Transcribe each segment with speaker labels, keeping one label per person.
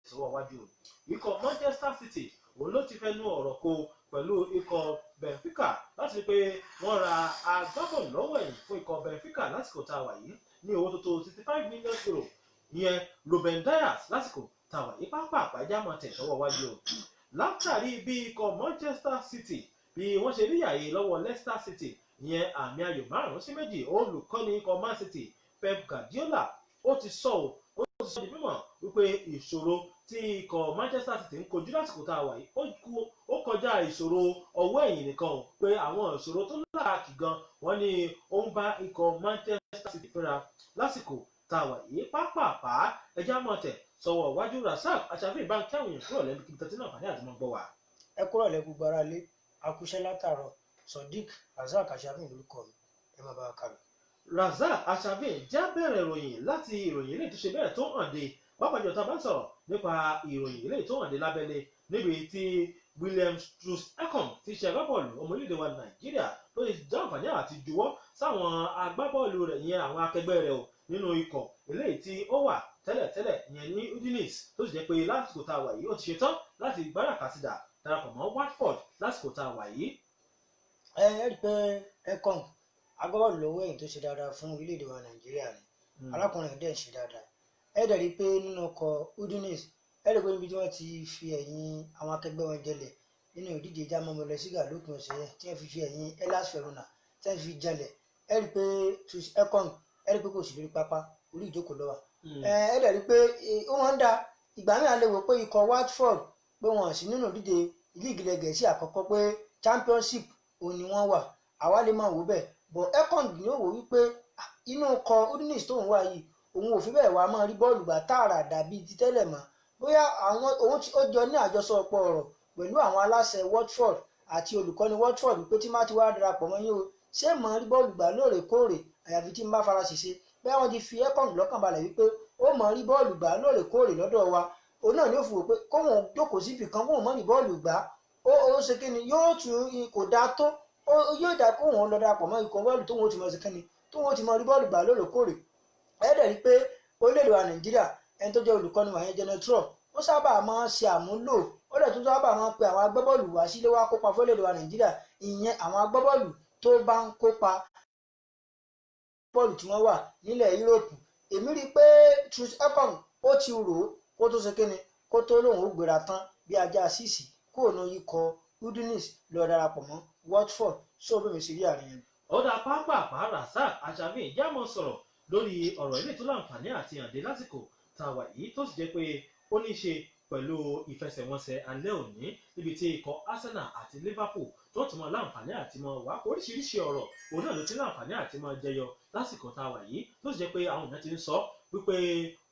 Speaker 1: tẹ̀síwọ́ wájú. Ikọ̀ Manchester City òun ló ti fẹnu ọ̀rọ̀ kò pẹ̀lú ikọ̀ Benfica láti rí pé wọ́n ra agbábọ́ọ̀lù lọ́wọ́ ẹ̀yìn fún ikọ̀ Benfica lásìkò tá a wà yìí ní owó tó tó €65 million ìyẹn Ruben Dias lásìkò tá a wà yìí pápá àpájámọ̀ tẹ̀síwọ́ wájú. Látàrí bí ikọ̀ Manchester City bí wọ́n ṣe rí àyè lọ́wọ́ Leicester City ìyẹn àmì ayò 5-2 olùkọ́ni ikọ̀ Man City Pep Guardiola ó ti sọ di mímọ̀ wípé ìṣòro tí ikọ̀ Manchester City ń kojú lásìkò tá a wà yìí ó kọjá ìṣòro ọwọ́ ẹ̀yìn nìkan o pé àwọn ìṣòro tó láàkì gan wọ́n ní ó ń bá ikọ̀ Manchester City fínra lásìkò tá a wà yìí pápápá ẹjá mọ̀tẹ̀ sọ̀wọ́ iwájú Rasaq Aṣàfihàn bá ń kí àwọn èèyàn kúrò lẹ́nu kí n tẹ́tí náà fàní àti mọ́ gbọ́ wa.
Speaker 2: ẹ kúrò lẹ́kùn gbára lé akúṣẹ́ látàárọ̀ Sodiq Razak Aṣàfihàn lórúkọ mi ẹ má bá wa kálọ.
Speaker 1: Razak Aṣàfihàn já bẹ̀rẹ̀ ìròyìn láti ìròyìn ilé ìtúnṣe bẹ́ẹ̀ tó hàn dé pápájọ tá a bá ń sọ̀rọ̀ nípa ìròyìn ilé tó hàn dé lábẹ́lé níbi tí William Troost-Ekong ti ṣe agbábọ́ọ̀lù ọmọ orílẹ̀-èdè wa Nàìjíríà tó ti já àǹfààní àti juwọ́ sáwọn agbábọ́ọ̀lù rẹ̀ ìyẹn àwọn akẹgbẹ́ rẹ̀ o nínú ikọ̀ eléyìí tí ó wà tẹ́lẹ̀tẹ́lẹ̀ ìyẹn ní Udinese tó sì jẹ́ pé lásìkò tá a wà yìí ó ti ṣetán láti gbáràkàsídà darapọ̀ mọ́ Watford lásìkò tá a wà yìí.
Speaker 2: ẹ rí i pé Ekong agbábọ́ọ̀lù lọ́wọ́ ẹ̀yìn tó ṣe dáadáa fún orílẹ̀-èdè wa Nàìjíríà ni arákùnrin dẹ̀ ṣe dáadáa ẹ dẹ̀ rí i pé nínú ọkọ̀ Udinese ẹ rí i pé níbi tí wọ́n ti fi ẹ̀yìn àwọn akẹgbẹ́ wọn jẹlẹ̀ nínú ìdíje German Bundesliga lópin ọ̀sẹ̀ yẹn tí wọ́n fi ẹ̀yìn Hellas Verona tí wọ́n fi jẹlẹ̀ ẹ rí i pé Ekong ẹ rí i pé kò sí lórí pápá orí ìjókòó ló wà ẹ dẹ̀ rí i pé ó wọ́n ń da ìgbà mìíràn lè wò pé ikọ̀ Watford pé wọ́n sì nínú ìdíje líìgì ilẹ̀ Gẹ̀ẹ́sì àkọ́kọ́ pé Championship òun ni wọ́n wà àwa lè máa wò bẹ́ẹ̀ bọ̀ Ekong ni ó wò wípé inú ọkọ̀ Udinese tó ń wá yìí òun ò fi bẹ́ẹ̀ wá máa rí bọ́ọ̀lù gbà tààrà dàbí ti tẹ́lẹ̀ mọ́ bóyá òun ó jọ ní àjọsọ ọ̀pọ̀ ọ̀rọ̀ pẹ̀lú àwọn aláṣẹ Watford àti olùkọ́ni Watford wípé tí má ti wá darapọ̀ mọ́ yín o ṣé mọ̀ rí bọ́ọ̀lù gbà lóòrèkóòrè àyàfi tí ń bá fara ṣìṣe bẹ́ẹ̀ wọ́n ti fi Ekong lọ́kàn balẹ̀ wípé ó mọ̀ rí bọ́ọ̀lù gbà lóòrèkóòrè lọ́dọ̀ wa òun náà ni ó fi wò pé kóun jókòó síbì kan kóun mọ̀ rí bọ́ọ̀lù gbà ó ṣe kí ni yóò tún kò dáa tó yóò dáa kóun lọ darapọ̀ mọ́ ikọ̀ bọ́ọ̀lù tóun ó ti mọ̀ ṣe kí ni tóun ó ti mọ̀ rí bọ́ọ̀lù gbà lóòrèkóòrè ẹ dẹ̀ rí pé orílẹ̀-èdè wa Nàìjíríà ẹni tó jẹ́ olùkọ́ni wàyẹn Genetro ó sábà máa ń ṣe àmúlò ó dẹ̀ tún sábà máa ń pe àwọn agbábọ́ọ̀lù wá sílé wá kópa fórílẹ̀-èdè wa Nàìjíríà ìyẹn àwọn agbábọ́ọ̀lù tó bá ń kópa bọ́ọ̀lù tí wọ́n wà nílẹ̀ Yúróòpù èmi rí i pé Troost-Ekong ó ti rò ó kó tó ṣe kíni kó tó lóun ó gbéra tán bí ajá sísì kó òun ikọ̀ Udinese lọ darapọ̀ mọ́ Watford sóòbí mi sì rí àríyàn.
Speaker 1: ọ̀dà pápá Razak Aṣàfihàn jámọ̀ sọ̀rọ̀ lórí ọ̀rọ̀ ilé tó láǹfààní àti àdé lásìkò tá a wà yìí tó sì jẹ́ pé ó ní í ṣe pẹ̀lú ìfẹsẹ̀wọnsẹ̀ alẹ́ òní níbi tí ikọ̀ Arsenal àti Liverpool tó ti mọ láǹfààní àti mọ wá oríṣiríṣi ọ̀rọ̀ òun náà ló ti láǹfààní àti mọ jẹyọ lásìkò tá a wà yìí tó sì jẹ́ pé àwọn èèyàn ti ń sọ wípé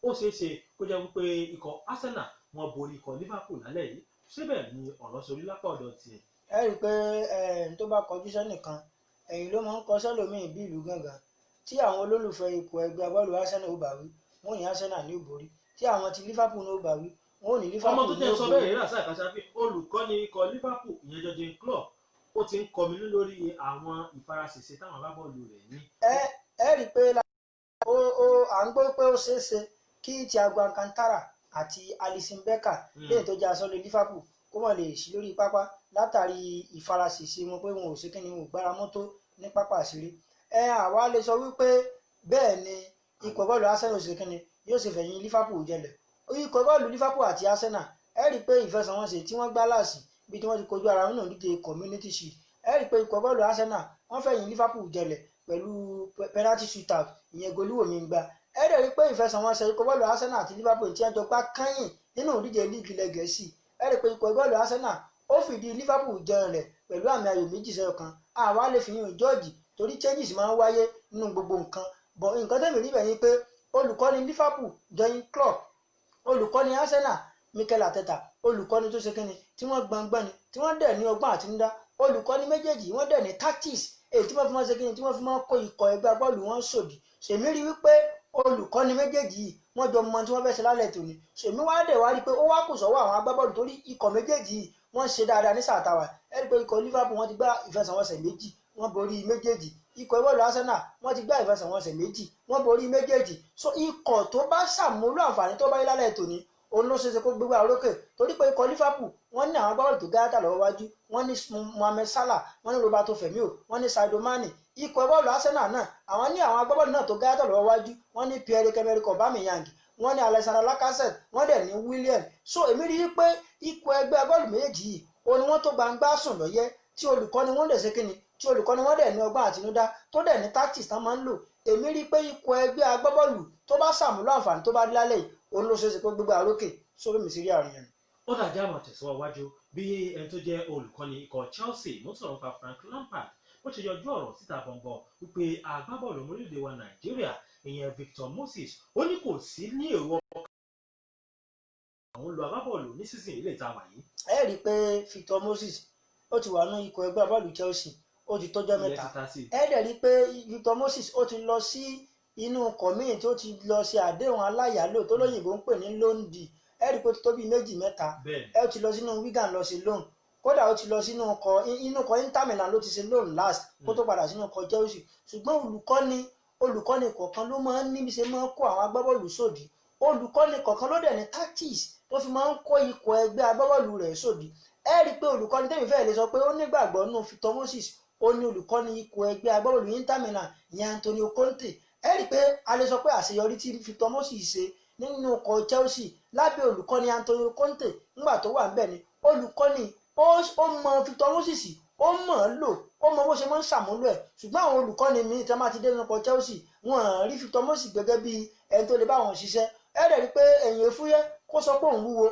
Speaker 1: ó ṣeé ṣe kó jẹ́ wípé ikọ̀ Arsenal wọn borí ikọ̀ Liverpool lálẹ́ yìí síbẹ̀ ni ọ̀rọ̀ sórí lápá ọ̀dọ̀ tiẹ̀.
Speaker 2: ẹ rí i pé tó bá kọjú sẹ́nìkan ẹ̀yìn ló máa ń kọ sẹ́lòmíì bí ìlú gángan tí àwọn olólùfẹ́ ikọ̀ ẹgbẹ́ agbábọ́ọ̀lù Arsenal ó bá wí wọn ò ní Arsenal ní ó borí tí àwọn ti Liverpool ní ó bá wí wọn ò ní Liverpool ní ó borí.
Speaker 1: ọmọ tó jẹ́ sọ bẹ́ẹ̀ Razak Aṣàfihàn olùkọ́ni ikọ̀ Liverpool ìyẹn Jurgen Klopp ó ti ń kọminú lórí àwọn ìfaraṣèṣe táwọn agbábọ́ọ̀lù rẹ̀ ní.
Speaker 2: ẹ rí i pé à ń gbọ́ pé ó ṣeé ṣe kí Thiago Alcantara àti Alisson Becker lẹ́yìn tó jẹ́ aṣọ́lé Liverpool kó mọ̀ lè sí lórí pápá látàrí ìfaraṣèṣe wọn pé wọn ò ṣe kíni wọn ò gbára mọ́tò ní pápá àṣírí àwa lè sọ wípé bẹ́ẹ̀ ni ikọ̀ bọ́ọ̀lù Arsenal ṣe kíni yóò ṣe fẹ̀yìn Liverpool jẹlẹ̀ ikọ̀ bọ́ọ̀lù Liverpool àti Arsenal ẹ rí i pé ìfẹsẹ̀wọnsẹ̀ tí wọ́n gbá láàsì bí tí wọ́n ti kojú ara wọn nínú ìdíje Community Shield ẹ rí i pé ikọ̀ bọ́ọ̀lù Arsenal wọ́n fẹ̀yìn Liverpool jẹlẹ̀ pẹ̀lú penalty shootout ìyẹn golíwò mi gbà ẹ dẹ̀ rí i pé ìfẹsẹ̀wọnsẹ̀ ikọ̀ bọ́ọ̀lù Arsenal àti Liverpool tí wọ́n jọ gbá kányìn nínú ìdíje líìgì ilẹ̀ Gẹ̀ẹ́sì ẹ rí i pé ikọ̀ bọ́ọ̀lù Arsenal ó fìdí Liverpool jẹun rẹ̀ pẹ̀lú àmì ayò 2-1 àwa lè fi yún George torí changes máa ń wáyé nínú gbogbo nǹkan bọ̀ nǹkan tẹ̀mí rí bẹ̀yìn pé olùkọ́ni Liverpool Jurgen Klopp olùkọ́ni Arsenal Mikel Arteta olùkọ́ni tó ṣe kínni tí wọ́n gbọ̀ngbọ̀n ni tí wọ́n dẹ̀ ní ọgbọ́n àtinúdá olùkọ́ni méjèèjì wọ́n dẹ̀ ní tactics èyí tí wọ́n fi máa ṣe kínni tí wọ́n fi máa kó ikọ̀ ẹgbẹ́ bọ́ọ̀lù wọn sòdì ṣèmí rí wípé olùkọ́ni méjèèjì yìí wọ́n jọ mọ tí wọ́n fẹ́ ṣe lálẹ́ tòní ṣèmí wá dẹ̀ wá rí pé ó wá kù sọ́wọ́ àwọn agbábọ́ọ̀lù torí ikọ̀ méjèèjì yìí wọ́n ṣe dáadáa ní sàtàwà ẹ rí pé ikọ̀ Liverpool wọ́n ti gbá ìfẹsẹ̀wọnsẹ̀ méjì wọ́n borí méjèèjì ikọ̀ bọ́ọ̀lù Arsenal wọ́n ti gbá ìfẹsẹ̀wọnsẹ̀ méjì wọ́n borí méjèèjì so ikọ̀ tó bá ṣàmúlò àǹfààní tó bá yí lálẹ́ tòní òun ló ṣeéṣe kó gbégbá orókè torí pé ikọ̀ Liverpool wọ́n ní àwọn agbábọ́ọ̀lù tó gáàtà lọ́wọ́ wájú wọ́n ní Mohamed Salah wọ́n ní Roberto Firmino wọ́n ní Sadio Mane ikọ̀ bọ́ọ̀lù Arsenal náà àwọn ní àwọn agbábọ́ọ̀lù náà tó gáàtà lọ́wọ́ wájú wọ́n ní Pierre-Emerick Aubameyang wọ́n ní Alexander Lacazette wọ́n dẹ̀ ní Willian so èmi rí i pé ikọ̀ ẹgbẹ́ agbábọ́ọ̀lù méjì yìí òun ni wọ́n tó gbangba sùn lọ́yẹ́ tí olùkọ́ni wọ́n lè ṣe kíni tí olùkọ́ni wọ́n dẹ̀ ní ọgbọ́n àtinúdá tó dẹ̀ ní tactics tán máa ń lò èmi rí i pé ikọ̀ ẹgbẹ́ agbábọ́ọ̀lù tó bá ṣàmúlò àǹfààní tó bá dé lálẹ́ yìí òun ló ṣeéṣe kó gbégbá orókè sórí mi sí rí àrùn yẹn.
Speaker 1: ó dàjà àmọ̀ tẹ̀síwájú bí ẹni tó jẹ́ olùkọ́ni ikọ̀ Chelsea ló sọ̀rọ̀ nípa Frank Lampard ó ṣe yọjú ọ̀rọ̀ síta gbọ̀ngbọ̀ wípé agbábọ́ọ̀lù orílẹ̀-èdè wa Nàìjíríà ìyẹn Victor Moses ó ní kò sí ní èrò àwọn lo agbábọ́ọ̀lù ní sísìn ilé ìta wàyí.
Speaker 2: ẹ rí i pé Victor Moses ó ti wà ní ikọ̀ ẹgbẹ́ agbábọ́ọ̀lù Chelsea ó ti tọ́jọ́ mẹ́ta ẹ dẹ̀ rí i pé Victor Moses ó ti lọ sí inú kọ̀míìn tó ti lọ sí àdéhùn aláyàlò tó lóyìnbó ń pè ní loan deal ẹ rí i pé ó ti tó bíi méjì mẹ́ta ẹ ti lọ sínú Wigan lọ sí loan kódà ó ti lọ sínú ikọ̀ Inter Milan ló ti ṣe loan last kó tó padà sínú ikọ̀ Chelsea ṣùgbọ́n olùkọ́ni kọ̀ọ̀kan ló máa ń níbi ṣe máa ń kó àwọn agbábọ́ọ̀lù sódì olùkọ́ni kọ̀ọ̀kan ló dẹ̀ ní tactics tó fi máa ń kó ikọ̀ ẹgbẹ́ agbábọ́ọ̀lù rẹ̀ sódì ẹ rí i pé olùkọ́ni tẹ́mi fẹ́ẹ́ lè sọ pé ó nígbàgbọ́ nínú Victor Moses ó ní olùkọ́ni ikọ̀ ẹgbẹ́ agbábọ́ọ̀lù Inter Milan ìyẹn Antonio Conte ẹ rí i pé a lè sọ pé àṣeyọrí tí Victor Moses ṣe nínú ikọ̀ Chelsea lábẹ́ olùkọ́ni Antonio Conte nígbà tó wà níbẹ̀ ni olùkọ́ni ó mọ Victor Moses ó mọ̀ ọ́n lò ó mọ bó ṣe máa ń ṣàmúlò ẹ̀ ṣùgbọ́n àwọn olùkọ́ni míì tí wọ́n bá ti dé nínú ikọ̀ Chelsea wọ́n rí Victor Moses gẹ́gẹ́ bí ẹni tó lè bá wọn ṣiṣẹ́ ẹ dẹ̀ rí i pé ẹ̀yìn efúyẹ́ kó sọ pé òun wúwo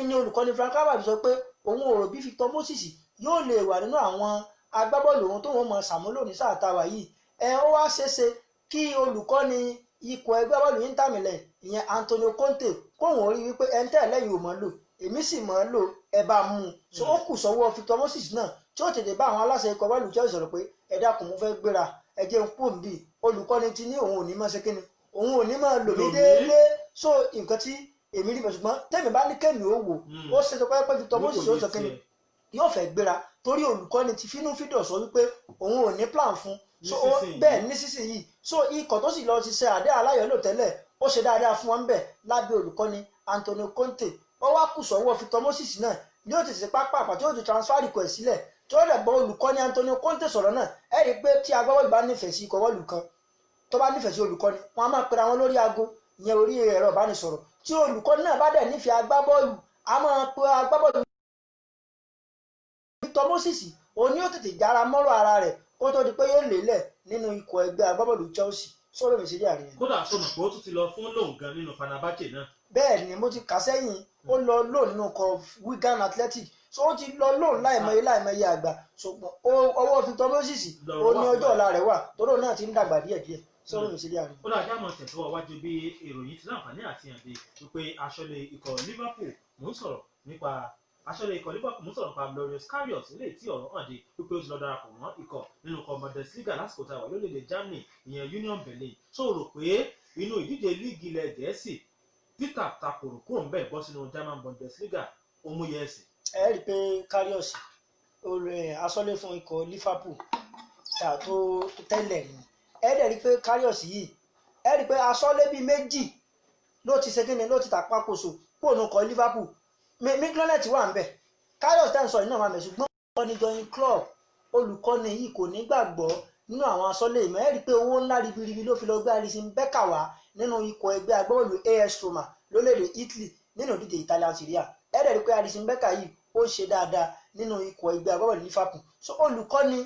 Speaker 2: ní olùkọ́ni Frank Lampard sọ pé òun ò rò bí Victor Moses yóò lè wà nínú àwọn agbábọ́ọ̀lù ohun tó wọ́n mọ̀ ṣàmúlò ní sáà táwa yìí ó wá ṣeéṣe kí olùkọ́ni ikọ̀ ẹgbẹ́ bọ́ọ̀lù Inter Milan ìyẹn Antonio Conte kóhùn rí wípé ẹni tẹ́ lẹ́yìn ò mọ̀ lò èmi sì mọ̀ lò ẹ bá mú un so ó kù sọ́wọ́ Victor Moses náà tí ó tètè bá àwọn aláṣẹ ikọ̀ bọ́ọ̀lù Chelsea sọ̀rọ̀ pé ẹ dákun mo fẹ́ gbéra ẹ jẹ́ n kú òǹbí olùkọ́ni ti ní òun ò ní mọ̀ ṣe kíni òun ò ní mọ̀ lò mí déédéé so nǹkan tí èmi rí bẹ̀ ṣùgbọ́n tẹ́mi bá ní kẹ́mi ó wò ó ṣe tó pẹ́ Victor Moses ó sọ kíni yóò fẹ́ gbéra torí olùkọ́ni ti fínú fídọ̀ sọ wípé òun ò ní plan fún so bẹ́ẹ̀ ní sísìnyí so ikọ̀ tó sì lọ ti ṣe àdé aláyọ̀lò tẹ́lẹ̀ ó ṣe dáadáa fún wọn bẹ̀ lábẹ́ olùkọ́ni Antonio Conte ó wá kù sọ́wọ́ Victor Moses náà ní ó ti ṣe pápá àpàtì ó ti transfer ikọ̀ ẹ̀ sílẹ̀ tí ó dẹ̀ bọ́ olùkọ́ni Antonio Conte sọ̀rọ̀ náà ẹ rí i pé tí agbábọ́ọ̀lù bá nífẹ̀ẹ́ sí ikọ̀ bọ́ọ̀lù kan tó bá nífẹ̀ẹ́ sí olùkọ́ni wọn á máa pera wọn lórí aago ìyẹn orí ẹ̀rọ ìbánisọ̀rọ̀ tí olùkọ́ni náà bá dẹ̀ nífẹ̀ẹ́ agbábọ́ọ̀lù á máa pe agbábọ́ọ̀lù Victor Moses òun ni ó tètè jára mọ́rọ̀ ara rẹ̀ kó tó di pé yóò lélẹ̀ nínú ikọ̀ ẹgbẹ́ agbábọ́ọ̀lù Chelsea sọ̀rọ̀ mi sí rí àríyàn.
Speaker 1: kódà tó mọ̀ pé ó tún ti lọ fún lóun gan nínú Fenerbahce náà.
Speaker 2: bẹ́ẹ̀ ni mo ti kà sẹ́yìn ó lọ lóun nínú ikọ̀ Wigan Athletic so ó ti lọ lóun láìmọye àgbà ṣùgbọ́n ọwọ́ Victor Moses ó ní ọjọ́ ọ̀la rẹ̀ wà tóró náà ti ń dàgbà díẹ̀díẹ̀ sọ̀rọ̀ mi sí rí àríyàn.
Speaker 1: ó dáa jáàmọ̀ tẹ̀síwájú bí ìròyìn ti láǹfààní àti àdé wípé aṣọ́lé ikọ̀ Liverpool mò ń sọ̀rọ̀ nípa aṣọ́lé ikọ̀ Liverpool mú sọ̀rọ̀ nípa Loris Karius ilé tí ọ̀rọ̀ hàn dé wípé ó ti lọ darapọ̀ mọ́ ikọ̀ nínú ikọ̀ Bundesliga lásìkò táwa lórílẹ̀-èdè Germany ìyẹn Union Berlin tó rò pé inú ìdíje líìgì ilẹ̀ Gẹ̀ẹ́sì títà takòrò kúrò ń bẹ̀ bọ́ sínú German Bundesliga ó mú yẹ́sì.
Speaker 2: ẹ rí i pé Karius aṣọ́lé fún ikọ̀ Liverpool tó tẹ́lẹ̀ ni ẹ dẹ̀ rí i pé Karius yìí ẹ rí i pé aṣọ́lé bíi méjì ló ti ṣe kíni ló ti tàpákòṣò kúrò nínú ikọ̀ Liverpool Mignolet wà ń bẹ̀ Karius tẹ́ ń sọ iná máa mẹ̀ ṣùgbọ́n olùkọ́ni join club olùkọ́ni yìí kò ní gbàgbọ́ nínú àwọn aṣọ́lé ìmọ̀ ẹ́ rí i pé owó ńlá ribiribi ló fi lọ gbé Alisson Becker wá nínú ikọ̀ ẹgbẹ́ agbábọ́ọ̀lù AS Roma lórílẹ̀‐èdè Italy nínú ìdíje Italian Serie A ẹ́ dẹ̀ rí i pé Alisson Becker yìí ó ṣe dáadáa nínú ikọ̀ ẹgbẹ́ agbábọ́ọ̀lù Liverpool so olùkọ́ni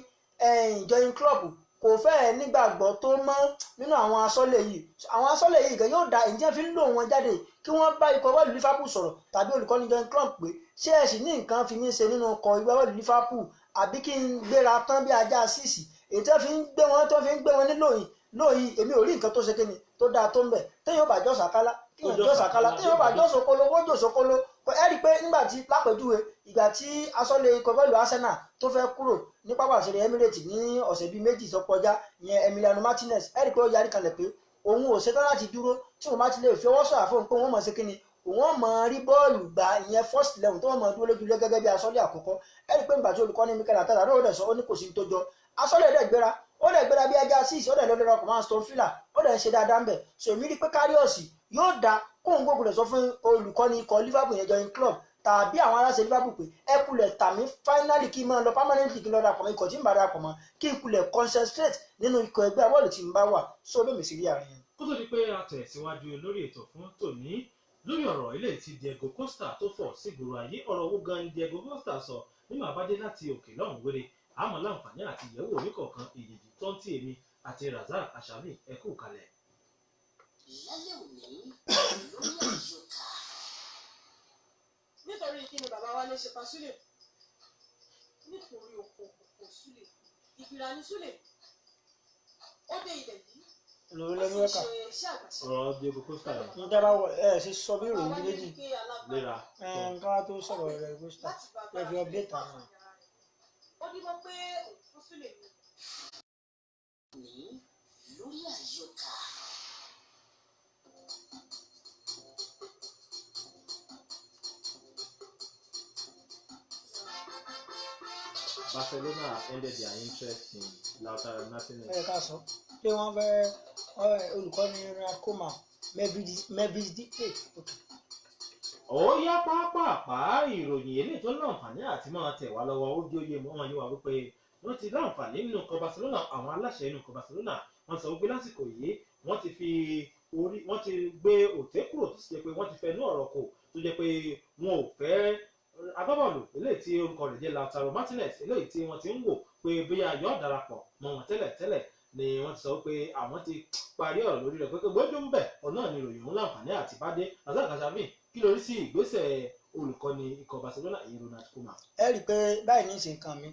Speaker 2: join club kò fẹ́ẹ̀ nígbàgbọ́ tó mọ́ nínú àwọn aṣọ́lé yìí gan yóò da ìjẹ́ fi ń lò wọn jáde kí wọ́n bá ikọ̀ bọ́ọ̀lù Liverpool sọ̀rọ̀ tàbí olùkọ́ni Jurgen Klopp pé ṣé ẹ sì ní nǹkan fi mí ṣe nínú ọkọ̀ ìgbà bọ́ọ̀lù Liverpool àbí kí n gbéra tán bí ajá síìsì èyí tó fi ń gbé wọn ní lóyìn èmi ò rí nǹkan tó ṣe kíni tó dáa tó ń bẹ̀ téèyàn bá jọ sàkálá téèyàn bá jọ sòkolo kó jò sòkolo ẹ rí i pé nígbà tí lápèjúwe ìgbà tí aṣọ́lé ikọ̀ bọ́ọ̀lù Arsenal tó fẹ́ kúrò ní pápá ìṣeré Emirates ní ọ̀sẹ̀ bíi méjì tó kọjá ìyẹn Emiliano Martinez ẹ rí i pé ó yarí kanlẹ̀ pé òun ò ṣetán láti dúró tí wọ́n bá ti lè fi ọwọ́ sọ̀rọ̀ fún un pé wọ́n mọ̀ sí kíni òun mọ̀ rí bọ́ọ̀lù gbà ìyẹn first eleven tó wọ́n mọ̀ dúró lójúlé gẹ́gẹ́ bí aṣọ́lé àkọ́kọ́ ẹ rí i pé nígbà tí olùkọ́ni Mikel Arteta náà ó dẹ̀ sọ ó ní kò sí tó jọ aṣọ́lé dẹ̀ gbéra bí ajá 6 ó dẹ̀ lọ́dọ̀ ọkọ̀ máa Aston Villa ó dẹ̀ ń ṣe dáadáa ń bẹ̀ so èmi rí i pé Karius yóò da kóun gbogbo rẹ̀ sọ fún olùkọ́ni ikọ̀ Liverpool yẹn join club tàbí àwọn aláṣẹ Liverpool pé ẹ kulẹ̀ tà mí finally kí n máa lọ permanently kí n lọ darapọ̀ mọ́ ikọ̀ tí n bá darapọ̀ mọ́ kí n kulẹ̀ concentrate nínú ikọ̀ ẹgbẹ́ bọ́ọ̀lù tí n bá wà sọ bẹ́ẹ̀ mi sì rí àárín yẹn.
Speaker 1: kó tó di pé a tẹ̀síwájú lórí ètò fún tòní lórí ọ̀rọ̀ ilé tí Diego Costa tó fọ̀ sígboro ayé ọ̀rọ̀ owó gan ni Diego Costa sọ nígbà bá dé láti òkè lọ́hùn wéré àmọ́ láǹfààní àti ìyẹ̀wò oníkọ̀ọ̀kan èyí tó ń tì èmi àti Razak Ashabi ẹ kú kalẹ̀.
Speaker 3: lálẹ́ òní lórí àyọkà.
Speaker 4: nítorí kí ni bàbá wa lè ṣe pa Súlè nítorí oko Súlè ìgbìrà ní Súlè ó dé ilẹ̀ yìí
Speaker 2: lórí
Speaker 4: ó
Speaker 2: lẹ́nu
Speaker 4: sì
Speaker 2: ẹ̀ka
Speaker 4: ṣe iṣẹ́ àgbàṣe.
Speaker 1: ọ̀rọ̀ Diego Costa yẹn
Speaker 2: ní dábàá ṣe sọ bí ìròyìn
Speaker 4: Bàbá wa
Speaker 2: méjì
Speaker 4: ní pé alágbára
Speaker 1: léra
Speaker 2: nǹkan wá tó sọ̀rọ̀ rẹ̀ Costa
Speaker 4: láti bá
Speaker 2: ẹ fi update àwọn.
Speaker 4: ó dín mọ́ pé òun fún Súlè ni.
Speaker 3: ní lórí àyọkà.
Speaker 1: Barcelona ended their interest in Lautaro Martinez.
Speaker 2: ẹ ká sọ pé wọ́n fẹ́ olùkọ́ni Ronald Koeman Memphis Depay.
Speaker 1: ó yá pápápá ìròyìn eléyìí tó láǹfààní àti máa tẹ̀ wá lọ́wọ́ ó di oyè mọ́ wọn yóò wá wípé wọ́n ti láǹfààní nínú ikọ̀ Barcelona àwọn aláṣẹ nínú ikọ̀ Barcelona wọ́n sọ wípé lásìkò yìí wọ́n ti gbé òté kúrò tó sì jẹ́ pé wọ́n ti fẹnu ọ̀rọ̀ kò tó jẹ́ pé wọn ò fẹ́ agbábọ́ọ̀lù eléyìí tí orúkọ rẹ̀ jẹ́ Lautaro Martinez eléyìí tí wọ́n ti ń wò pé bóyá yóò darapọ̀ mọ́ wọn tẹ́lẹ̀ ni wọ́n ti sọ pé àwọn ti parí ọ̀rọ̀ lórí rẹ̀ pé gbójú ń bẹ̀ ọ̀nà ni ìròyìn òun láǹfààní àti bá dé Razak Ashabi kí lórí sí ìgbésẹ̀ olùkọ́ni ikọ̀ Barcelona èyí Ronald Koeman.
Speaker 2: ẹ rí i pé báyìí ní í ṣe nǹkan mi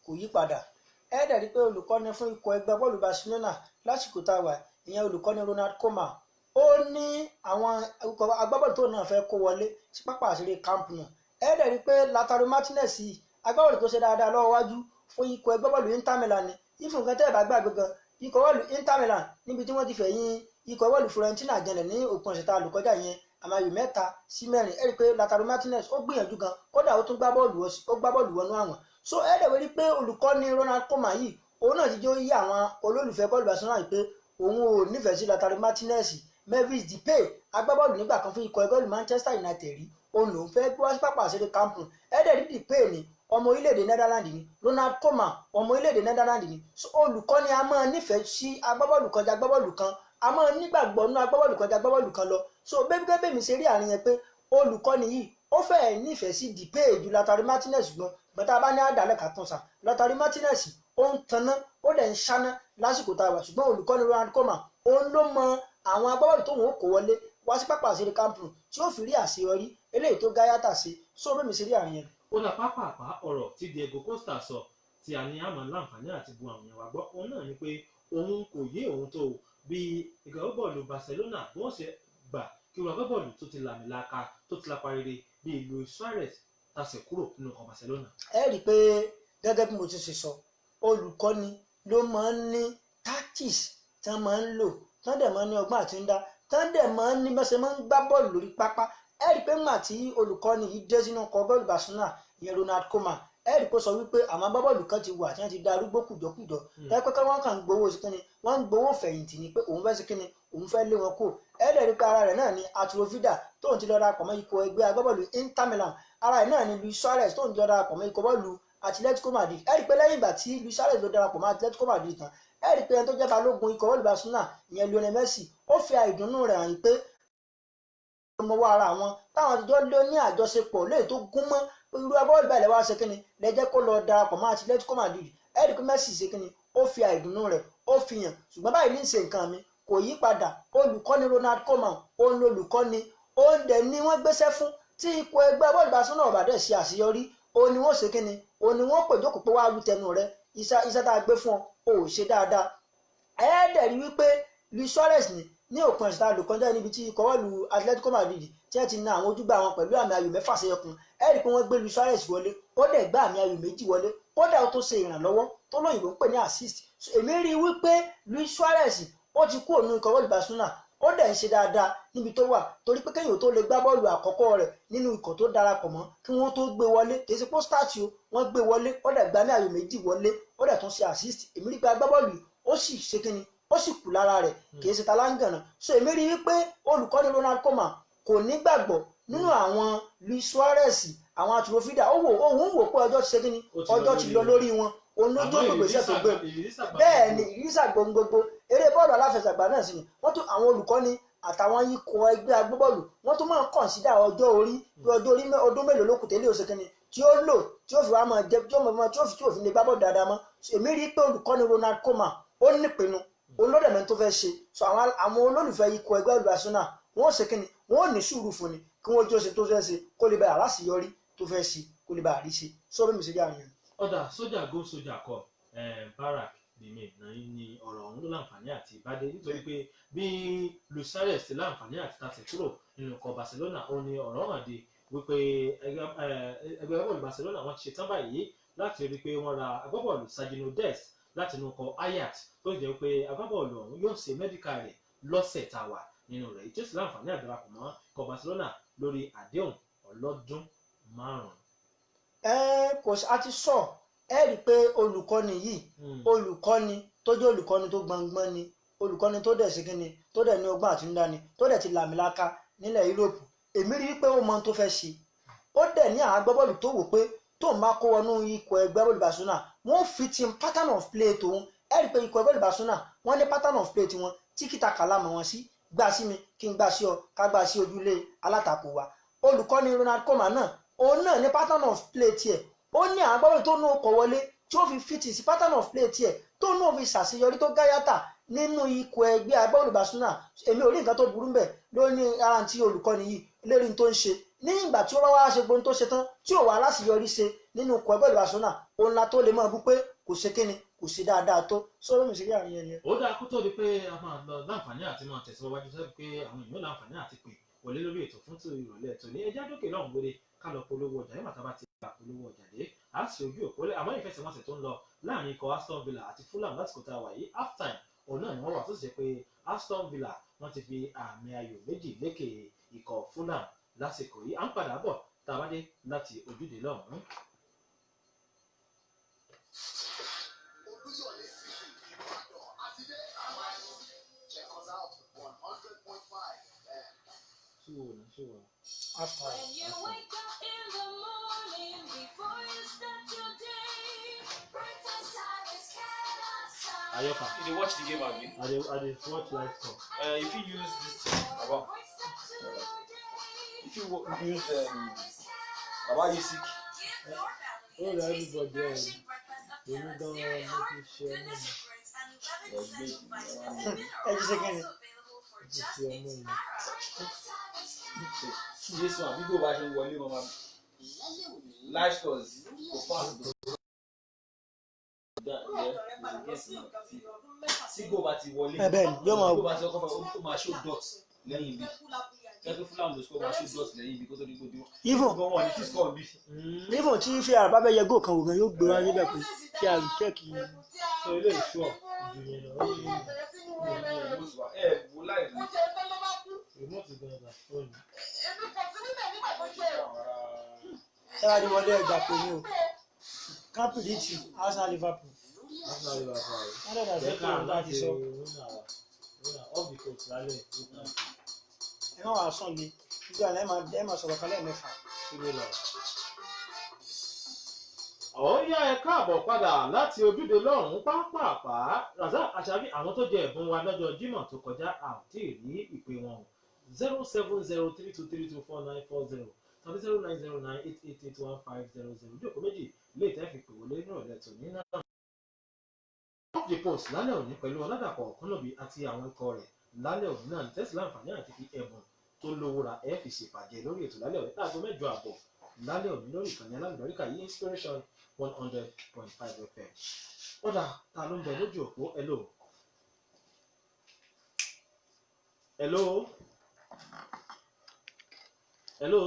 Speaker 2: kò yí padà ẹ dẹ̀ rí i pé olùkọ́ni fún ikọ̀ ẹgbẹ́ bọ́ọ̀lù Barcelona lásìkò tá a wà ìyẹn olùkọ́ni Ronald Koeman ó ní àwọn agbábọ́ọ̀lù tó náà fẹ́ kó wọlé sí pápá àṣírí Camp Nou ẹ dẹ̀ rí i pé Lautaro Martinez yìí agbábọ́ọ̀lù tó ṣe dáadáa lọ́wọ́ wájú fún ikọ̀ ẹgbẹ́ bọ́ọ̀lù Inter Milan ni ìfún nǹkan tẹ́ ẹ̀ bá gbàgbé gan ikọ̀ bọ́ọ̀lù Inter Milan níbi tí wọ́n ti fẹ̀yìn ikọ̀ bọ́ọ̀lù Fiorentina jẹlẹ̀ ní òpin ọ̀sẹ̀ tá a lò kọjá yẹn àmàyò 3-4 ẹ rí i pé Lautaro Martinez ó gbìyànjú gan kódà ó tún gbá bọ́ọ̀lù wọnú àwọn so ẹ dẹ̀ rí i pé olùkọ́ni Ronald Koeman yìí òun náà ti jẹ́ ó yí àwọn olólùfẹ́ bọ́ọ̀lù Barcelona yìí pé òun ò nífẹ̀ẹ́ sí Lautaro Martinez Memphis Depay agbábọ́ọ̀lù nígbà kan fún ikọ̀ ẹgbẹ́ Manchester United rí òun lòún fẹ́ gbé wá sí pápá àṣírí Camp Nou ẹ dẹ̀ rí Depay ní ọmọ orílẹ̀-èdè Netherlands ni Ronald Koeman ọmọ orílẹ̀-èdè Netherlands ni olùkọ́ni a máa nífẹ̀ẹ́ sí agbábọ́ọ̀lù kan já agbábọ́ọ̀lù kan a máa nígbàgbọ́ nínú agbábọ́ọ̀lù kan já agbábọ́ọ̀lù kan lọ so bẹ́ẹ̀ mi ṣe rí àárín yẹn pé olùkọ́ni yìí ó fẹ́ẹ̀ nífẹ̀ẹ́ sí Depay ju Lautaro Martinez ṣùgbọ́n gbọ́tà bá ní àdàlẹ́ kà tán sa Lautaro Martinez ó ń tanná ó dẹ̀ ń ṣáná lásìkò tá a wà ṣùgbọ́n olùkọ́ni Ronald Koeman òun ló mọ àwọn agbábọ́ọ̀lù tó wọn ó kó wọlé wá sí pápá àṣírí Camp Nou tí ó fi rí àṣeyọrí eléyìí tó gáyàtà sí so bẹ́ẹ̀ mi ṣe rí àárín yẹn.
Speaker 1: ó dá pápápá ọ̀rọ̀ tí Diego Costa sọ tí a ní àmọ́ láǹfààní àti bu àwọn èèyàn wa gbọ́ òun náà ni pé òun kò yé òun tó bí ìgbà bọ́ọ̀lù Barcelona bí wọ́n ṣe gbà kí wọn gbá bọ́ọ̀lù tó ti làmìlaka tó ti lápá rere bíi Luis Suarez tàṣẹ kúrò nínú ọkọ̀ Barcelona.
Speaker 2: ẹ rí i pé gẹ́gẹ́ bí mo ti ṣe sọ olùkọ́ni ló máa ń ní tactics tí wọ́n máa ń lò tí wọ́n dẹ̀ máa ń ní ọgbọ́n àtinúdá tí wọ́n dẹ̀ máa ń ní bẹ́sẹ̀ máa ń gbá bọ́ọ̀lù lórí pápá ẹ rí i pé ńgbà tí olùkọ́ni yìí dé sínú ọkọ̀ bọ́ọ̀lù Barcelona ìyẹn Ronald Koeman ẹ rí i pé sọ wípé àwọn agbábọ́ọ̀lù kan ti wà tí wọ́n ti da arúgbó kùjọkùjọ tẹ́pẹ́ wọ́n kàn ń gbowó sí kínni wọ́n ń gbowó fẹ̀yìntì ni pé òun fẹ́ sí kínni òun fẹ́ lé wọn kó ẹ dẹ̀ rí i pé ara rẹ̀ náà ni Arturo Vidal tóun ti lọ darapọ̀ mọ́ ikọ̀ ẹgbẹ́ agbábọ́ọ̀lù Inter Milan ara rẹ̀ náà ni Luis Suarez tóun ti lọ darapọ̀ mọ́ ikọ̀ bọ́ọ̀lù Atletico Madrid ẹ rí i pé lẹ́yìn ìgbà tí Luis Suarez lọ darapọ̀ mọ́ Atletico Madrid tán ẹ rí i pé ẹni tó jẹ́ balógun ikọ̀ bọ́ọ̀lù Barcelona ìyẹn Lionel Messi ó fi àìdùnnú rẹ̀ hàn pé ọmọwọ́ ara wọn táwọn àtijọ́ lé ní àjọṣepọ̀ léyìí tó gún mọ́ irú agbábọ́ọ̀lù báyìí lẹ́wọ́ ṣe kínni lẹ́jẹ́ kó lọ darapọ̀ mọ́ Atletico Madrid ẹ rí i pé Messi ṣe kínni ó fi àìdùnnú rẹ̀ ó fi hàn ṣùgbọ́n báyìí ní í ṣe nǹkan mi kò yí padà olùkọ́ni Ronald Koeman òun lolùkọ́ni òun dẹ̀ ni wọ́n gbéṣẹ́ fún tí ikọ̀ ẹgbẹ́ bọ́ọ̀lù Barcelona ọ̀bàdàn ṣe àṣeyọrí òun ni wọ́n ṣe kínni òun ni wọ́n pè jókòó pé wàá lu tẹnu rẹ̀ iṣẹ́ tá a gbé fún ọ ò ṣe dáadáa ẹ dẹ̀ rí wípé Luis Suarez ní òpin ọ̀sẹ̀ tá a lò kọjá níbi tí ikọ̀ bọ́ọ̀lù Atletico Madrid tí wọ́n ti na àwọn ojúgbà wọn pẹ̀lú àmì ayò 6 sí 1 ẹ rí i pé wọ́n gbé Luis Suarez wọlé ó dẹ̀ gbá àmì ayò 2 wọlé kódà ó tó ṣe ìrànlọ́wọ́ tó lóyìnbó ń pè ní assist èmi rí i wípé Luis Suarez ó ti kúrò nínú ikọ̀ bọ́ọ̀lù Barcelona ó dẹ̀ ń ṣe dáadáa níbi tó wà torí pé kéèyàn tó lè gbá bọ́ọ̀lù àkọ́kọ́ rẹ̀ nínú ikọ̀ tó darapọ̀ mọ́ kí wọ́n tó gbé wọlé kì í ṣe pósítàtì o wọ́n gbé wọlé ó dẹ̀ gbá ní ayò 2 wọlé ó dẹ̀ tún ṣe assist èmi rí i pé agbábọ́ọ̀lù ó sì ṣe kíni ó sì kù lára rẹ̀ kì í ṣe talangànà so èmi rí i pé olùkọ́ni Ronald Koeman kò ní gbàgbọ́ nínú àwọn Luis Suarez àwọn atrofida òun wò pé ọjọ́ ti ṣe kíni ọjọ́ ti lọ lórí wọn onójú ògbèsè tó gbé bẹ́ẹ̀ ni ìrísà gbogbo eré bọ́ọ̀lù aláfẹsẹ̀gbá náà sì ni wọ́n tún àwọn olùkọ́ni àtàwọn ikọ̀ ẹgbẹ́ agbábọ́ọ̀lù wọ́n tún máa ń kọ̀nsídà ọjọ́ orí ọdún mélòó ló kù tẹ́lẹ̀ oṣù kínní tí ó lò tí ó fi wá máa jẹ tí ó fi lè gbá bọ́ọ̀lù dáadáa mọ́ èmi rí i pé olùkọ́ni Ronald Koeman ó nípinnu olódẹ̀mẹ́ tó fẹ́ ṣe so àwọn olólùfẹ́ ikọ̀ ẹgbẹ́ olùgbà Arsenal wọ́n ṣe kínní wọ́n ò ní sùúrù fún ni kí wọ́n jó ṣe tó fẹ́ ṣe kó lè bá aláṣeyọrí tó fẹ́ ṣe kó lè bá àrí ṣe sọ bí mi ṣe rí àárín yẹn.
Speaker 1: ọ̀dà sójà go sójà kọ Barak bìmí náà ní ọ̀rọ̀ ọ̀hún ló láǹfààní àti ìbádé nítorí pé bí Luis Suarez ti láǹfààní àti tàṣẹ kúrò nínú ikọ̀ Barcelona ó ní ọ̀rọ̀ hàn dé wípé ẹgbẹ́ agbábọ́ọ̀lù Barcelona wọ́n ti ṣetán báyìí láti rí i pé wọ́n ra agbábọ́ọ̀lù Sergio Dest láti inú ikọ̀ Ajax tó jẹ́ pé agbábọ́ọ̀lù ọ̀hún yóò ṣe mẹ́díkà rẹ̀ lọ́sẹ̀ tá a wà nínú rẹ̀ tí ó sì láǹfààní àdàràpọ̀ mọ́ ikọ̀ Barcelona lórí àdéhùn ọlọ́dún 5.
Speaker 2: kò sí a ti sọ ẹ rí i pé olùkọ́ni yìí olùkọ́ni tó jẹ́ olùkọ́ni tó gbọngbọ́n ni olùkọ́ni tó dẹ̀ sí kíni tó dẹ̀ ní ọgbọ́n àtinúdá ni tó dẹ̀ ti làmìlaka nílẹ̀ Yúróòpù èmi rí i pé ó mọ ohun tó fẹ́ ṣe ó dẹ̀ ní àwọn agbábọ́ọ̀lù tó wò pé tóun bá kó wọnú ikọ̀ ẹgbẹ́ bọ́ọ̀lù Barcelona wọ́n fi ti pattern of play tòun ẹ rí i pé ikọ̀ ẹgbẹ́ bọ́ọ̀lù Barcelona wọ́n ní pattern of play tiwọn tí kìtà kàlà mọ̀ wọn sí gbà sí mi kí n gbà sí ọ ká gbà sí ojúlé alátakò wa olùkọ́ni Ronald Koeman náà òun náà ní pattern of play tiẹ̀ ó ní àwọn agbábọ́ọ̀lù tó ní ọkọ̀ wọlé tí ó fi fìtì sí pattern of play tiẹ̀ tó ní òfin ṣàṣeyọrí tó gáyàtà nínú ikọ̀ ẹgbẹ́ agbábọ́ọ̀lù Barcelona èmi ò rí nǹkan tó burú mbẹ̀ ló ní ara tí olùkọ́ni yìí lérí tó ń ṣe ní ìgbà tí ó bá wá ṣe gbóhun tó ṣe tán tí ò wá láṣeyọrí ṣe nínú ikọ̀ ẹgbẹ́ Barcelona òun la tó lè máa bú pé kò ṣe kíni kò ṣe dáadáa tó sọ́dọ̀ mi sí rí àárín ẹni.
Speaker 1: ó dáa kó tó di pé a máa lọ láǹfààní àti máa tẹ̀síwájú sẹ́bi pé àwọn èèyàn láǹfààní àti pè wọlé lórí ètò fún ti ìrọ̀lẹ́ ètò ní ẹjá dókè lọ́hùn lórí ká lọ polówó ọjà nígbà tá a bá ti gba polówó ọjà dé a sì ojú òpó lẹ àmọ́ ìfẹsẹ̀wọnsẹ̀ tó ń lọ láàrin ikọ̀ Aston Villa àti Fulham lásìkò tá a wà yìí half time òun náà ni wọ́n wà tó sì ṣe pé Aston Villa wọ́n ti fi àmì ayò méjì lékè ikọ̀ Fulham lásìkò yìí à ń padà bọ̀ tá a bá dé láti ojúde lọ́hùn.
Speaker 4: When you wake up in the morning before you start your day, breakfast time is Kellogg's.
Speaker 1: Ayoka,
Speaker 5: You dey watch the game, abi?
Speaker 1: I dey watch live talk.
Speaker 5: If you use this thing, Baba. If you use Baba Yusik.
Speaker 1: Oh, everybody, you don't make me share money.
Speaker 2: ẹ jí sẹ́kẹ̀ndì.
Speaker 5: This one, bí gbogbo bá ṣe wọlé wọn máa live stores kò fast go. Tí gbogbo bá ti wọlé,
Speaker 2: bẹ́ẹ̀ ni yóò máa
Speaker 5: gbogbo bá ti ọkọ̀ fún ó máa show dot lẹ́yìn ibi. Kẹ́kẹ́ Fulham ló score máa show dot lẹ́yìn ibi kó tó di gbòdì wọn.
Speaker 2: Even
Speaker 5: Gbogbo wọn ní tí score bí.
Speaker 2: even tí fi àrà bá bẹ́ yẹ góò kan wò gan yóò gbé wáyé bẹ́ẹ̀ pé kí a chẹ́ẹ̀kì
Speaker 1: So ilé ìṣọ́ ju yẹn lọ.
Speaker 5: Wo láì ní.
Speaker 1: Remote gan na phone.
Speaker 2: ẹ wá ní wọlé ẹgbà pé ní o kápìlìtì Arsenal Liverpool
Speaker 1: Arsenal Liverpool.
Speaker 2: wọ́n dẹ̀ dà sí pé òun bá ti sọ
Speaker 1: Off the court lálẹ́
Speaker 2: ẹ má wàá sàn lé nígbà náà ẹ máa sọ̀rọ̀ kan lẹ́ẹ̀mẹ́fà.
Speaker 1: sílé lọ. Ó yá ẹ káàbọ̀ padà láti ojúde lọ́hùn-ún pápápá Razak Àṣàbí àwọn tó jẹ ẹ̀bùn wa lọ́jọ́ Jímọ̀ tó kọjá àti rí ìpè wọn 07032324940 tàbí 0909888150 ojú òpó méjì ilé ìtẹ́ fi pè wọlé nínú ìrọ̀lẹ́ tòní náà. Off the post lálẹ́ òní pẹ̀lú Ọládàpọ̀ Ọ̀kúnnòbí àti àwọn ikọ̀ rẹ̀ lálẹ́ òní náà tẹ́sí láǹfààní àti fi ẹ̀bùn tó lówó ra ẹ̀ fi ṣèpàjẹ́ lórí ètò lálẹ́ òní láago 8:30 lálẹ́ òní lórí ìkànnì alágbèríkà yìí Inspiration 100.5 FM. Ọ̀dà ta ló ń bẹ lójú òpó hello. Hello. Hello.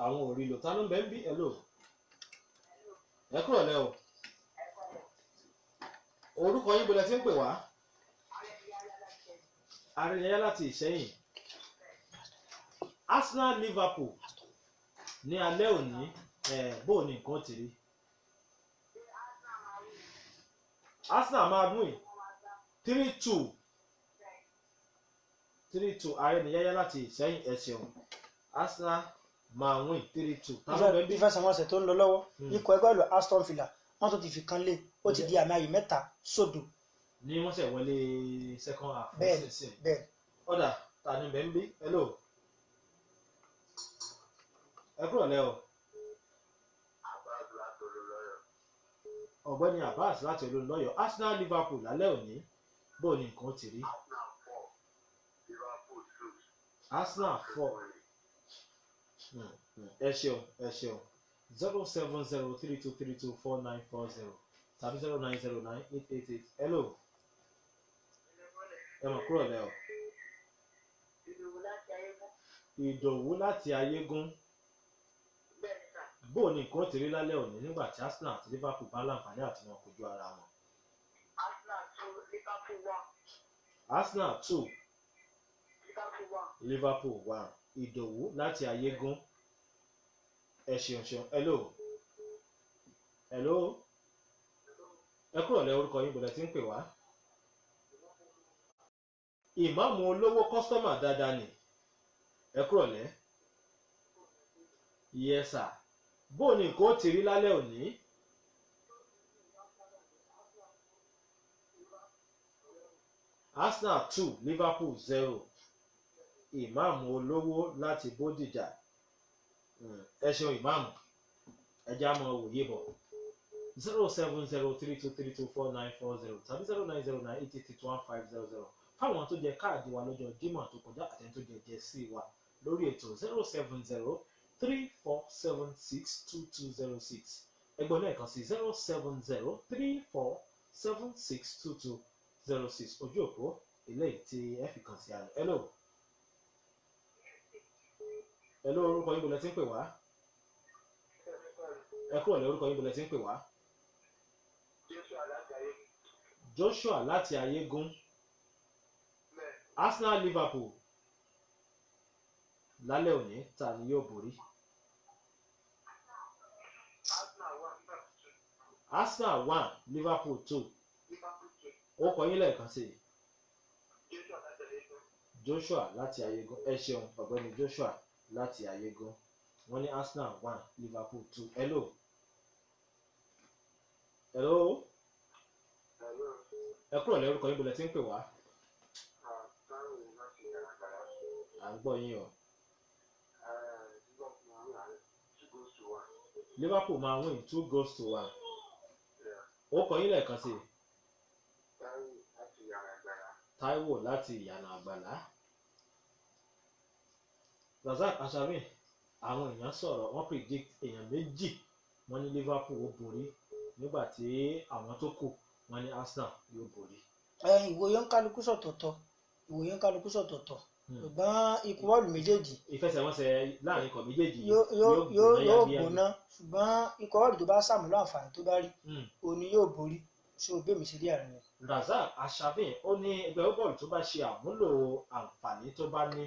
Speaker 1: Àwọn ò rí lò ta ló ń bẹ ń bí hello. Ẹ kúrò lẹ́ o. Orúkọ yín bọ̀lẹ̀ tí ń pè wá. Arìnrìn láti Ìṣẹ́yìn. Arsenal Liverpool ní alẹ́ òní bó ní nǹkan ti rí. Arsenal máa mú 3-2 3-2 Arẹ́niyáyá láti Ìṣẹ́yìn ẹ ṣeun. Arsenal máa win 3-2. táwọn bẹ́ẹ̀ bí
Speaker 2: ìfẹsẹ̀wọnsẹ̀ tó ń lọ lọ́wọ́ ikọ̀ ẹgbẹ́ ìlú Aston Villa wọ́n tún ti fi kan lé ó ti di àmì ayò 3-0.
Speaker 1: ní wọ́n ṣẹ̀ wọlé second half.
Speaker 2: bẹ́ẹ̀
Speaker 1: ọ̀dà ta ni bẹ́ẹ̀ ń bí hello ẹ kúrò lẹ́ o. ọ̀gbẹ́ni Abbas láti Olúnlọ́yọ̀. Arsenal Liverpool lálẹ́ òní bó ni nǹkan ti rí. Arsenal 4. ẹ ṣeun 07032324940 tàbí 09098888. hello ẹ mọ̀ kúrò lẹ́ o. Ìdòwú láti Ayégún bó ni nǹkan ti rí lálẹ́ òní nígbà tí Arsenal àti Liverpool bá láǹfààní àti wọn kojú ara wọn. Arsenal 2 Liverpool 1. Ìdòwú láti Ayégún ẹ ṣeun. hello ẹ kúrò lẹ́ orúkọ yín bọ̀dẹ̀ tí ń pè wá. Ìmáàmù olówó kọ́sítọ́mà dáadáa ni ẹ kúrò lẹ́. yes sir bó ni nǹkan ti rí lálẹ́ òní. Arsenal 2 Liverpool 0. Ìmáàmù olówó láti Bódìjà ẹ ṣeun ìmáàmù ẹja mọ òye bọ̀ 07032324940 tàbí 0909888150 fáwọn tó jẹ káàdì wa lọ́jọ́ Jímọ̀ tó kọjá àtẹni tó jẹ jẹ́sí wa lórí ètò 07034762206 ẹgbọ́n lẹ́ẹ̀kan sí 07034762206 ojú òpó eléyìí tí ẹ fi kàn sí àná. hello orúkọ yín bọ̀lẹ̀ tí ń pè wá. ẹ kúrò lẹ́ orúkọ yín bọ̀lẹ̀ tí ń pè wá. Joshua láti Ayégún. Arsenal Liverpool lálẹ́ òní ta ni yóò borí. Arsenal 1 Liverpool 2. ó kọ yín lẹ́ẹ̀kan sí i. Joshua láti Ayégún ẹ ṣeun ọ̀gbẹ́ni Joshua láti Ayégún wọ́n ní Arsenal 1 Liverpool 2. hello ẹ kúrò lẹ́ orúkọ yín bọ̀lẹ̀ tí ń pè wá. à ń gbọ́ yín o. Liverpool máa win 2-1. ó kọ yín lẹ́ẹ̀kan sí i. Táíwò láti Ìyànà Àgbàlá. Razak Asharin àwọn èèyàn sọ̀rọ̀ wọ́n predict èèyàn méjì wọ́n ní Liverpool ó borí nígbà tí àwọn tó kù wọ́n ní Arsenal yóò borí.
Speaker 2: ìwòye ń kálukú sọ̀tọ̀ọ̀tọ̀ ṣùgbọ́n ikú bọ́ọ̀lù méjèèjì
Speaker 1: ìfẹsẹ̀wọnsẹ̀ láàrin ikọ̀ méjèèjì
Speaker 2: yóò gbóná ṣùgbọ́n ikọ̀ bọ́ọ̀lù tó bá sàmúlò àǹfààní tó bá rí òní yóò borí ṣé o gbé mi sí rí àárín yẹn.
Speaker 1: Razak Asharin ó ní ẹgbẹ́ bọ́ọ̀lù tó bá ṣe àmúlò àǹfààní tó bá ní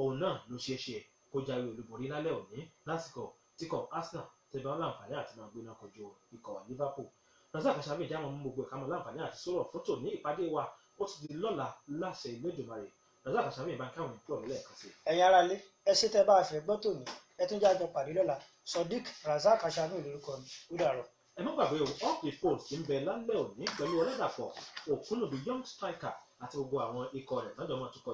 Speaker 1: òun náà ló ṣeé ṣe kó jáwé olúborí lálẹ́ òní lásìkò tíkọ̀ Arsenal tẹ̀bẹ̀ wọn láǹfààní àti máa gbéná kojú ikọ̀ Liverpool. Razak Asharin ìjà àwọn gbogbo ẹ̀ka máa láǹfààní àti sọ̀rọ̀ fótò ní ìpàdé wa ó ti di lọ́la láṣẹ Elédùmarè. Razak Asharin ìbá káwọn ìpò ọ̀rọ̀ lẹ́ẹ̀kan sí.
Speaker 2: ẹ̀yin aráalé ẹ ṣé tẹ́ bá a fẹ́ gbọ́ tòní ẹ tún jáde pàdé lọ́la Sodiq Razak Asharin lórúkọ mi ó dàárọ̀.
Speaker 1: ẹ má gbàgbé o up the post ń bẹ lálẹ́ òní pẹ̀lú Ọlọ́dàpọ̀ Òkúnnùbí young striker àti gbogbo àwọn ikọ̀ rẹ̀ lọ́jọ́ máa tukọ̀